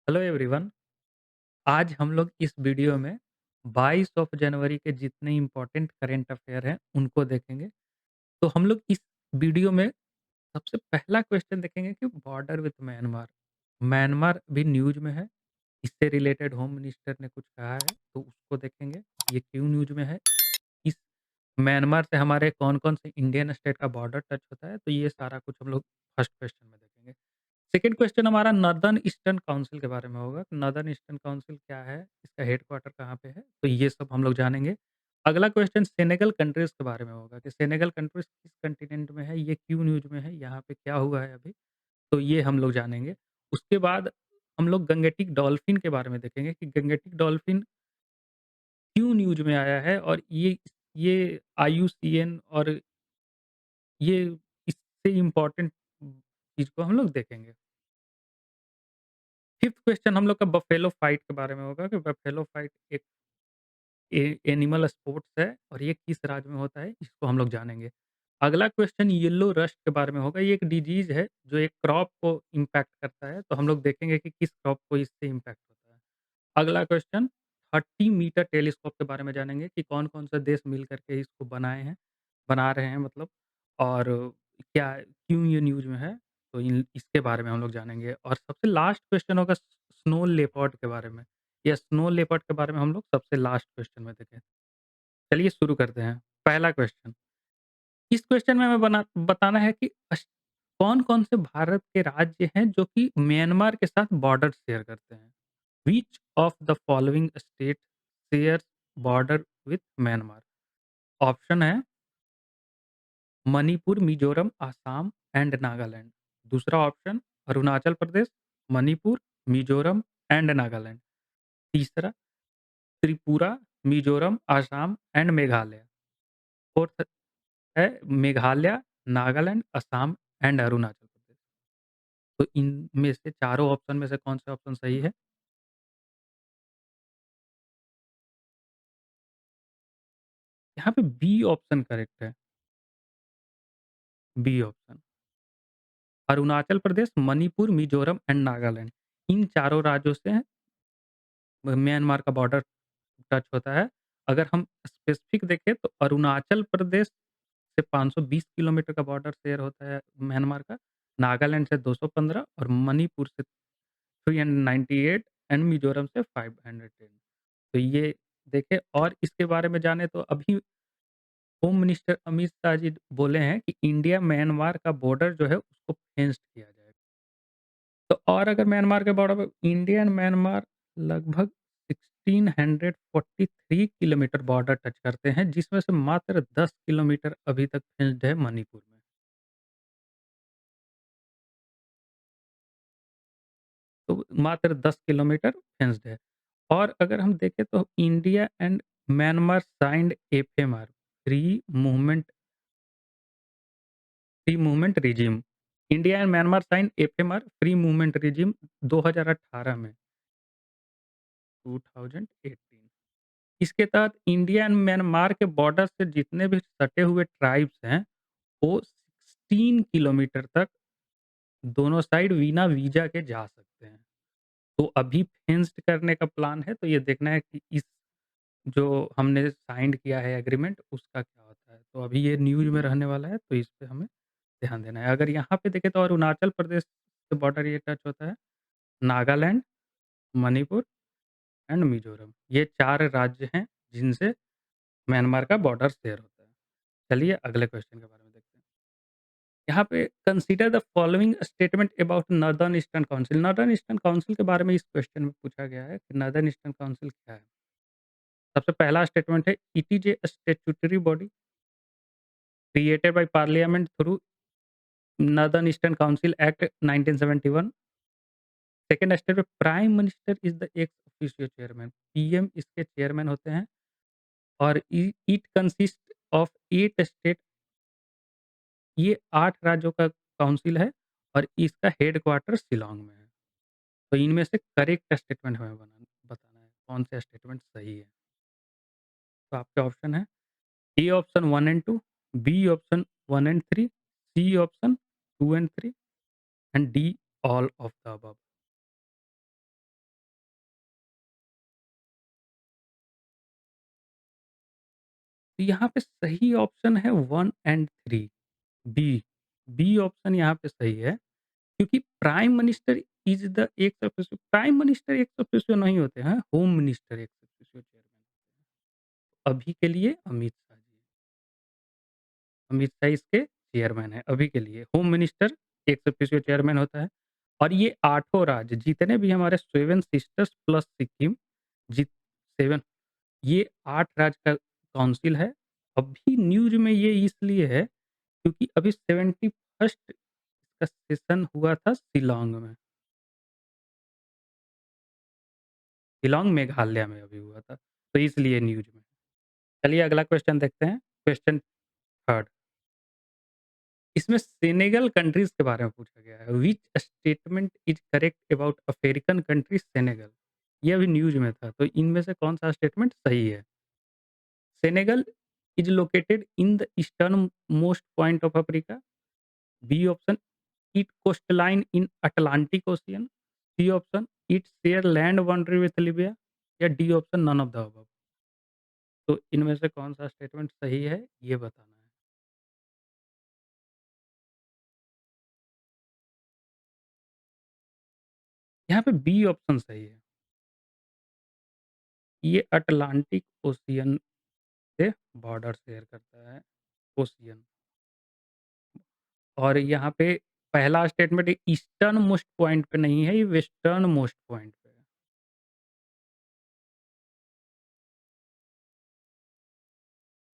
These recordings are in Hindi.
Hello everyone. आज हम लोग इस वीडियो में 22 ऑफ जनवरी के जितने इम्पोर्टेंट करंट अफेयर हैं उनको देखेंगे। तो हम लोग इस वीडियो में सबसे पहला क्वेश्चन देखेंगे कि बॉर्डर विथ म्यांमार। म्यांमार भी न्यूज़ में है। इससे रिलेटेड होम मिनिस्टर ने कुछ कहा है तो उसको देखेंगे। ये क्यों न्यूज़ में है? इस म्यांमार से हमारे कौन-कौन से इंडियन स्टेट का बॉर्डर टच होता है? तो ये सारा कुछ हम लोग फर्स्ट क्वेश्चन में देखेंगे। सेकंड क्वेश्चन हमारा नॉर्दर्न ईस्टर्न काउंसिल के बारे में होगा। नॉर्दर्न ईस्टर्न काउंसिल क्या है? इसका हेडक्वार्टर कहाँ पे है? तो ये सब हम लोग जानेंगे। अगला क्वेश्चन सेनेगल कंट्रीज़ के बारे में होगा कि सेनेगल कंट्रीज़ किस कॉन्टिनेंट में है? ये क्यों न्यूज़ में है? यहाँ पे क्या हुआ है अभी? तो ये हम लोग जानेंगे। उसके बाद हम लोग गंगेटिक डॉल्फिन के बारे में देखेंगे कि गंगेटिक डॉल्फिन क्यों न्यूज़ में आया है और ये आईयूसीएन और ये इससे इम्पोर्टेंट चीज़ को हम लोग देखेंगे। फिफ्थ क्वेश्चन हम लोग का बफेलो फाइट के बारे में होगा कि बफेलो फाइट एक एनिमल स्पोर्ट्स है और ये किस राज्य में होता है, इसको हम लोग जानेंगे। अगला क्वेश्चन येलो रस्ट के बारे में होगा। ये एक डिजीज़ है जो एक क्रॉप को इम्पैक्ट करता है, तो हम लोग देखेंगे कि किस क्रॉप को इससे इम्पैक्ट होता है। अगला क्वेश्चन 30 मीटर टेलीस्कोप के बारे में जानेंगे कि कौन-कौन से देश मिल कर के इसको बना रहे हैं मतलब, और क्या क्यों ये न्यूज़ में है, तो इन इसके बारे में हम लोग जानेंगे। और सबसे लास्ट क्वेश्चन होगा स्नो लेपर्ड के बारे में। ये स्नो लेपर्ड के बारे में हम लोग सबसे लास्ट क्वेश्चन में देखें। चलिए शुरू करते हैं। पहला क्वेश्चन, इस क्वेश्चन में हमें बताना है कि कौन-कौन से भारत के राज्य हैं जो कि म्यांमार के साथ बॉर्डर शेयर करते हैं? Which of the following state shares border with Myanmar? Option है मणिपुर, मिज़ोरम, असम एंड नागालैंड। दूसरा ऑप्शन अरुणाचल प्रदेश, मणिपुर, मिज़ोरम एंड नागालैंड। तीसरा त्रिपुरा, मिज़ोरम, असम एंड मेघालय। फोर्थ है मेघालय, नागालैंड, असम एंड अरुणाचल प्रदेश। तो इनमें से चारों ऑप्शन में से कौन सा ऑप्शन सही है? यहाँ पे बी ऑप्शन करेक्ट है। B option. Arunachal Pradesh, Manipur, Mizoram and Nagaland. इन चारों राज्यों से म्यांमार का बॉर्डर टच होता है। अगर हम स्पेसिफिक देखें तो अरुणाचल प्रदेश से 520 किलोमीटर का बॉर्डर शेयर होता है म्यांमार का, नागालैंड से 215 और मणिपुर से 398 एंड मिज़ोरम से 510। तो ये देखें, और इसके बारे में जाने तो अभी होम मिनिस्टर अमित शाह जी बोले हैं कि इंडिया म्यांमार का बॉर्डर जो है उसको फेंस्ड किया जाएगा। तो और अगर म्यांमार के बॉर्डर पे इंडिया एंड म्यांमार लगभग 1643 किलोमीटर बॉर्डर टच करते हैं, जिसमें से मात्र 10 किलोमीटर अभी तक फेंस्ड है मणिपुर में। तो मात्र 10 किलोमीटर फेंस्ड है। और अगर हम देखें तो India and Myanmar signed FMR, free movement free movement regime. India and Myanmar sign FMR free movement regime 2018 में, 2018। इसके तहत इंडिया एंड म्यांमार के बॉर्डर से जितने भी सटे हुए ट्राइब्स हैं, वो 16 किलोमीटर तक दोनों साइड बिना वीज़ा के जा सकते हैं। तो अभी फेंस्ड करने का प्लान है, तो ये देखना है कि इस जो हमने साइन्ड किया है एग्रीमेंट उसका क्या होता है। तो अभी ये न्यूज़ में रहने वाला है, तो इस पे हमें ध्यान देना है। अगर यहाँ पे देखें तो अरुणाचल प्रदेश से बॉर्डर ये टच होता है, नागालैंड, मणिपुर एंड मिज़ोरम। ये 4 राज्य हैं जिनसे म्यांमार का बॉर्डर शेयर होता है। चलिए अगले क्वेश्चन के बारे में देखते हैं। यहाँ पे consider the following statement about northern eastern council. Northern eastern council के बारे में इस क्वेश्चन में पूछा गया है कि नॉर्दर्न ईस्टर्न काउंसिल क्या है? सबसे पहला स्टेटमेंट है, it is A statutory body created by parliament through northern eastern council act 1971। Second statement, prime minister is the ex officio chairman. PM इसके चेयरमैन होते हैं और इट कंसिस्ट ऑफ 8 स्टेट। ये 8 राज्यों का काउंसिल है और इसका हेडक्वार्टर शिलांग में है। तो इनमें से करेक्ट स्टेटमेंट हमें बताना है, कौन सा स्टेटमेंट सही है। तो आपके ऑप्शन है, A option 1 and 2, B option 1 and 3, C option 2 and 3 and D all of the above. तो यहाँ पे सही ऑप्शन है 1 एंड 3 बी। बी ऑप्शन यहाँ पे सही है, क्योंकि prime minister is the ex officio prime minister ex officio नहीं होते हैं, home minister ex officio chairman. अभी के लिए अमित शाह जी। अमित शाह इसके चेयरमैन हैं अभी के लिए। Home minister ex officio chairman होता है। और ये आठों राज्य जितने भी हमारे 7 सिस्टर्स प्लस सिक्किम जित 7 ये 8 राज्य का काउंसिल है। अभी न्यूज़ में ये इसलिए है क्योंकि अभी 71st का सेशन हुआ था शिलांग में। शिलांग मेघालय में अभी हुआ था, तो इसलिए न्यूज़ में। चलिए अगला क्वेश्चन देखते हैं, क्वेश्चन 3 इसमें सेनेगल कंट्रीज़ के बारे में पूछा गया है। Which statement is correct about African country Senegal? ये अभी न्यूज़ में था, तो इनमें से कौन-सा स्टेटमेंट सही है? Senegal is located in the eastern most point of Africa. B option it coastline in Atlantic ocean. C option it share land boundary with Libya. या D option none of the above. तो इनमें से कौन-सा स्टेटमेंट सही है, ये बताना है। यहाँ पे बी ऑप्शन सही है। ये अटलांटिक ओशियन से बॉर्डर शेयर करता है, ओशियन। और यहाँ पे पहला स्टेटमेंट ईस्टर्न मोस्ट पॉइंट पे नहीं है, ये वेस्टर्न मोस्ट पॉइंट पे है।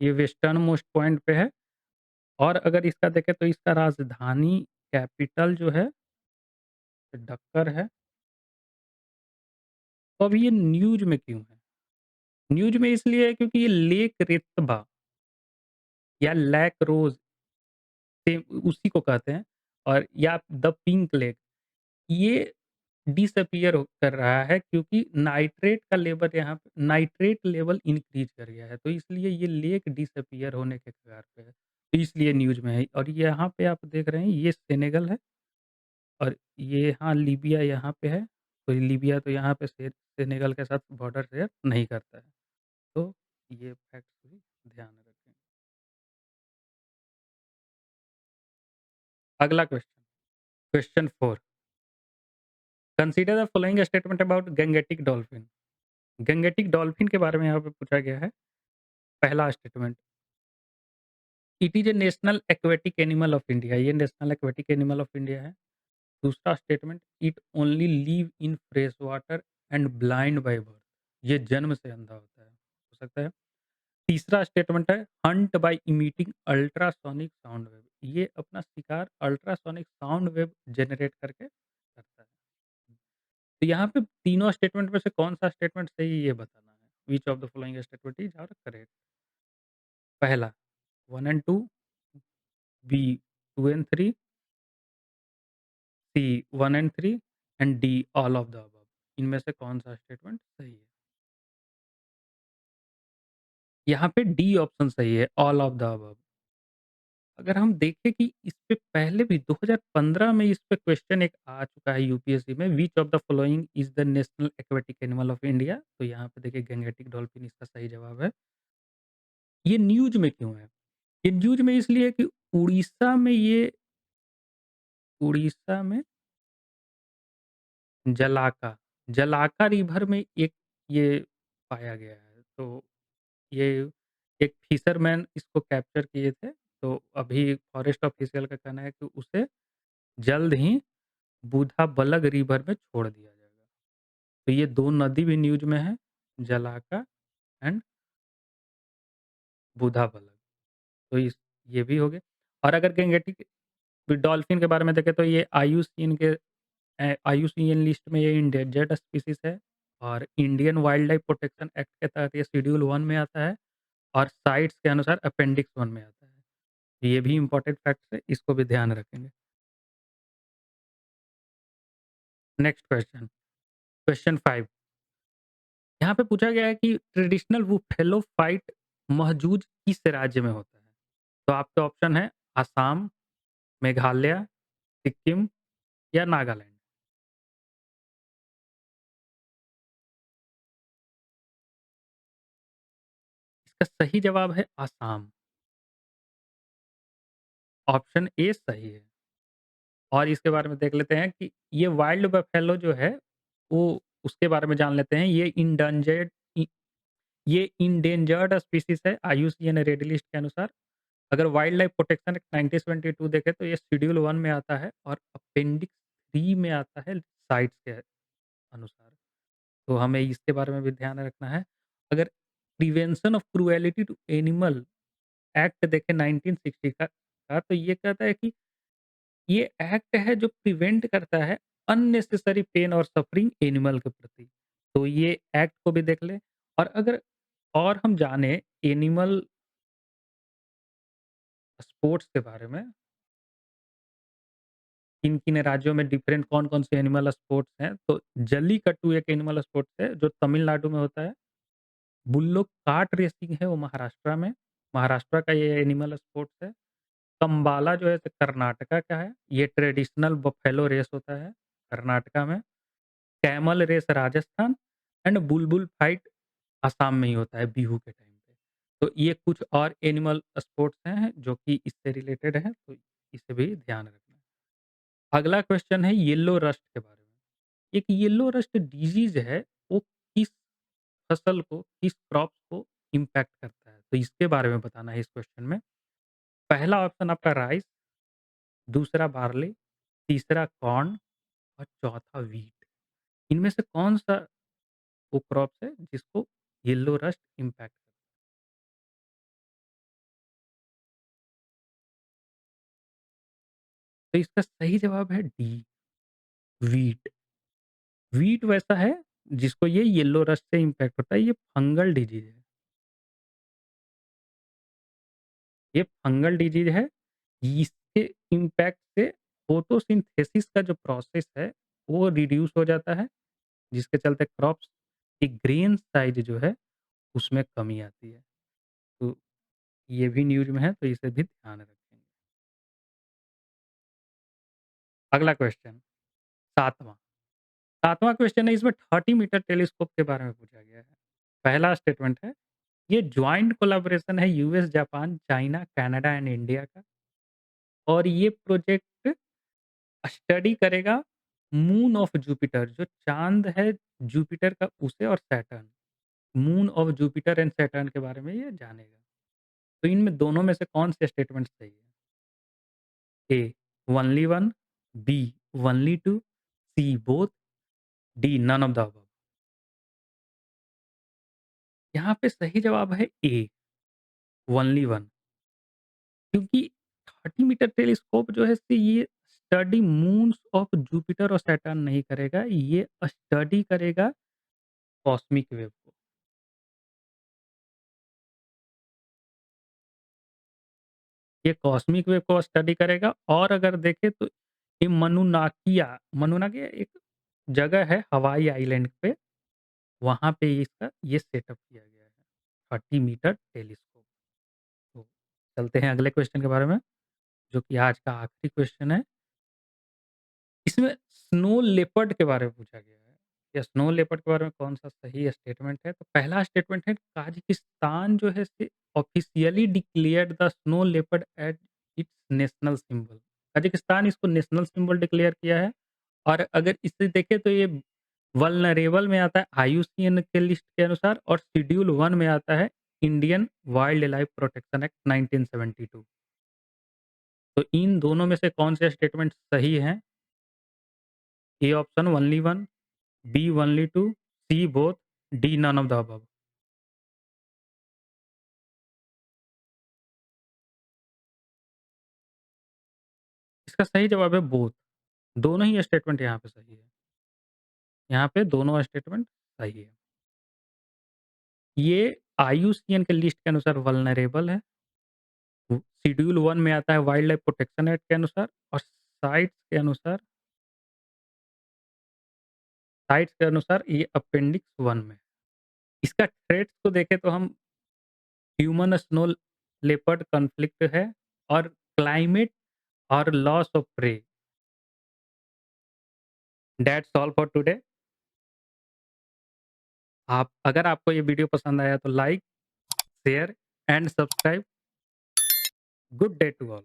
ये वेस्टर्न मोस्ट पॉइंट पे है। और अगर इसका देखें तो इसका राजधानी कैपिटल जो है, डक्कर है। तो अब ये न्यूज़ में क्यों है? न्यूज़ में इसलिए है क्योंकि ये लेक रेतबा या लैक रोज़ सेम उसी को कहते हैं। और या द पिंक लेक ये डिसअपीयर कर रहा है क्योंकि नाइट्रेट लेवल इंक्रीज़ कर गया है, तो इसलिए ये लेक डिसअपीयर होने के कगार पे है। तो इसलिए न्यूज़ में है। और यहाँ पे आप देख रहे हैं ये सेनेगल है। और ये हाँ, लीबिया यहाँ पे है। तो लीबिया तो यहाँ पे सेनेगल के साथ बॉर्डर शेयर नहीं करता है। तो ये फैक्ट्स भी ध्यान रखें। अगला question, question 4 consider the following statement about Gangetic dolphin. Gangetic dolphin के बारे में यहाँ पे पूछा गया है। पहला statement it is a national aquatic animal of India. ये national aquatic animal of India है। दूसरा statement it only live in fresh water and blind by birth. ये जन्म से अंधा होता है, हो सकता है। तीसरा स्टेटमेंट है hunt by emitting ultrasonic sound wave. ये अपना शिकार अल्ट्रासोनिक साउंड वेव जनरेट करके करता है। तो यहाँ पे तीनों स्टेटमेंट में से कौन-सा स्टेटमेंट सही है ये बताना है। Which of the following statement is are correct? पहला 1 and 2, B 2 and 3, C 1 and 3 and D all of the above. इनमें से कौन-सा स्टेटमेंट सही है? यहाँ पे डी ऑप्शन सही है, ऑल ऑफ द अबव। अगर हम देखें कि इस पे पहले भी 2015 में इस पे क्वेश्चन एक आ चुका है यूपीएससी में, which of the following is the national aquatic animal of India? तो यहाँ पे देखिए गैंगेटिक डॉल्फिन इसका सही जवाब है। ये न्यूज़ में क्यों है? ये न्यूज़ में इसलिए है कि उड़ीसा में ये उड़ीसा में जलाका, जलाका रिवर में एक ये पाया गया है। तो ये एक फिशरमैन इसको कैप्चर किए थे। तो अभी फॉरेस्ट ऑफिशियल का कहना है कि उसे जल्द ही बूथा-बलग रिवर में छोड़ दिया जाएगा। तो ये 2 नदी भी न्यूज़ में है, जलाका एंड बूधा-बलग। तो इस ये भी हो गए। और अगर गैंगेटिक डॉल्फिन के बारे में देखें तो ये आईयूसीएन लिस्ट में ये एंडेंजर्ड स्पीशीज़ है। और Indian wild life protection act के तहत ये शेड्यूल 1 में आता है। और साइट्स के अनुसार अपेंडिक्स 1 में आता है। ये भी इम्पोर्टेंट फैक्ट्स है, इसको भी ध्यान रखेंगे। नेक्स्ट क्वेश्चन, क्वेश्चन 5 यहाँ पे पूछा गया है कि ट्रेडिशनल बुफेलो फाइट महजूद किस राज्य में होता है? तो आपके ऑप्शन है असम, मेघालय, सिक्किम या नागालैंड। इसका सही जवाब है आसाम। ऑप्शन ए सही है। और इसके बारे में देख लेते हैं कि ये वाइल्ड बफेलो जो है, वो उसके बारे में जान लेते हैं। ये इंडेंजर्ड स्पीशीज़ है आईयूसीएन रेड लिस्ट के अनुसार। अगर वाइल्ड लाइफ प्रोटेक्शन एक्ट 1972 देखें तो ये शेड्यूल 1 में आता है और अपेंडिक्स 3 में आता है साइट्स के अनुसार। तो हमें इसके बारे में भी ध्यान रखना है। अगर prevention of cruelty to animal act देखें 1960 का तो ये कहता है कि ये एक्ट है जो प्रिवेंट करता है अननेसेसरी पेन और सफरिंग एनिमल के प्रति। तो ये एक्ट को भी देख लें। और अगर और हम जाने एनिमल स्पोर्ट्स के बारे में, किन-किन राज्यों में डिफरेंट कौन-कौन से एनिमल स्पोर्ट्स हैं, तो जल्लीकट्टू एक एनिमल स्पोर्ट्स है जो तमिलनाडु में होता है। बुल्लोक कार्ट रेसिंग है वो महाराष्ट्र का ये एनिमल स्पोर्ट्स है। कंबाला जो है कर्नाटका का है, ये ट्रेडिशनल बफेलो रेस होता है कर्नाटका में। Camel race Rajasthan and Bulbul fight Assam में ही होता है बिहू के टाइम पे। तो ये कुछ और एनिमल स्पोर्ट्स हैं जो कि इससे रिलेटेड हैं, तो इसे भी ध्यान रखना है। अगला क्वेश्चन है येलो रस्ट के बारे में। एक येलो रस्ट डिजीज़ है, वो किस फसल को, किस क्रॉप्स को इम्पैक्ट करता है? तो इसके बारे में बताना है इस क्वेश्चन में। पहला ऑप्शन आपका राइस, दूसरा बार्ली, तीसरा कॉर्न और चौथा व्हीट। इनमें से कौन-सा वो क्रॉप्स है जिसको येलो रस्ट इम्पैक्ट करता है? तो इसका सही जवाब है डी, व्हीट। व्हीट वैसा है जिसको ये येलो रस्ट से इम्पैक्ट होता है, ये फंगल डिजीज़ है। ये फंगल डिजीज़ है, इसके इम्पैक्ट से फोटोसिंथेसिस का जो प्रोसेस है, वो रिड्यूस हो जाता है, जिसके चलते क्रॉप्स की ग्रेन साइज़ जो है, उसमें कमी आती है। तो ये भी न्यूज़ में है, तो इसे भी ध्यान रखेंगे। अगला क्वेश्चन 7वाँ। 7वाँ क्वेश्चन है, इसमें 30 मीटर टेलीस्कोप के बारे में पूछा गया है। पहला स्टेटमेंट है, ये जॉइंट कोलैबोरेशन है US, Japan, China, Canada and India का और ये प्रोजेक्ट स्टडी करेगा मून ऑफ जुपिटर, जो चाँद है जुपिटर का, उसे और Saturn. Moon of Jupiter and Saturn के बारे में ये जानेगा। तो इनमें दोनों में से कौन से स्टेटमेंट सही है? A only one, B only two, C both, D none of the above. यहाँ पे सही जवाब है ए ओनली वन। क्योंकि 30 मीटर टेलीस्कोप जो है ये स्टडी मून्स ऑफ जुपिटर और सैटर्न नहीं करेगा, ये स्टडी करेगा कॉस्मिक वेव को। ये कॉस्मिक वेव को स्टडी करेगा। और अगर देखें तो ये मनुनाकिया एक जगह है हवाई आइलैंड पे, वहाँ पे इसका ये सेटअप किया गया है, 30 मीटर टेलीस्कोप। तो चलते हैं अगले क्वेश्चन के बारे में, जो कि आज का आखिरी क्वेश्चन है। इसमें स्नो लेपर्ड के बारे में पूछा गया है। या स्नो लेपर्ड के बारे में कौन-सा सही स्टेटमेंट है? तो पहला स्टेटमेंट है, ताजिकिस्तान जो है इसे officially declared the snow leopard as it's national symbol. Tajikistan इसको नेशनल सिंबल डिक्लेयर किया है। और अगर इसे देखें तो ये वल्नरेबल में आता है आईयूसीएन के लिस्ट के अनुसार और शेड्यूल 1 में आता है Indian wild life protection act 1972। तो इन दोनों में से कौन से स्टेटमेंट सही हैं? A option only one, B only two, C both, D none of the above. इसका सही जवाब है बोथ। दोनों ही स्टेटमेंट यहाँ पे सही है। यहाँ पे दोनों स्टेटमेंट सही है। ये आईयूसीएन के लिस्ट के अनुसार वल्नरेबल है। शेड्यूल 1 में आता है वाइल्ड लाइफ प्रोटेक्शन एक्ट के अनुसार और साइट्स के अनुसार ये अपेंडिक्स 1 में। इसका थ्रेट्स को देखें तो हम ह्यूमन स्नो लेपर्ड कॉन्फ्लिक्ट है और क्लाइमेट और loss of prey. That's all for today. आप अगर आपको ये वीडियो पसंद आया तो like share and subscribe. Good day to all.